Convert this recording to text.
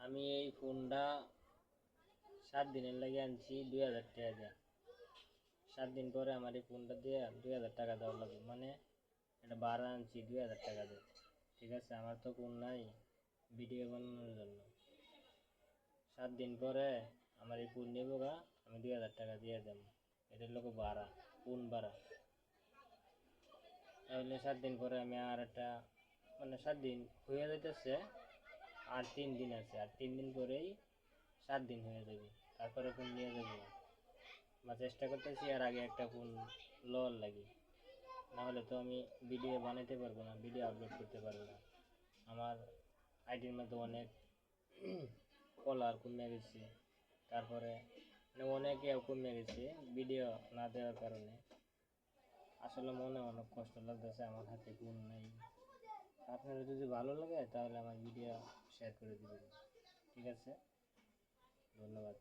আমি এই ফোনটা 7 দিনের লাগে আনছি 2000 টাকা দিয়ে। 7 দিন পরে আমার এই ফোনটা দিয়ে 2000 টাকা দেওয়া লাগবে, মানে এটা ভাড়া আনছি 2000 টাকা দিয়ে। ঠিক আছে, আমার তো ফোন নাই ভিডিও বানানোর জন্য। 7 দিন পরে আমার এই ফোন নেবো গা, আমি 2000 টাকা দিয়ে দেবো। এটার লোক ভাড়া, ফোন ভাড়া। তাহলে 7 দিন পরে আমি আর একটা, মানে 7 দিন হয়ে যাইতেছে, আর 3 দিন আছে, আর 3 দিন পরেই 7 দিন হয়ে যাবে। তারপরে ফোন নিয়ে যাবো, বা চেষ্টা করতেছি আর আগে একটা ফোন লওয়ার লাগে। নাহলে তো আমি ভিডিও বানাইতে পারবো না, ভিডিও আপলোড করতে পারবো না। আমার আইডির মধ্যে অনেক ফলোয়ার কমে গেছে, তারপরে মানে অনেকে কমে গেছে ভিডিও না দেওয়ার কারণে। আসলে মনে অনেক কষ্ট লাগতেছে, আমার হাতে ফোন নাই। আপনারা যদি ভালো লাগে তাহলে আমার ভিডিও শেয়ার করে দিবেন। ঠিক আছে, ধন্যবাদ।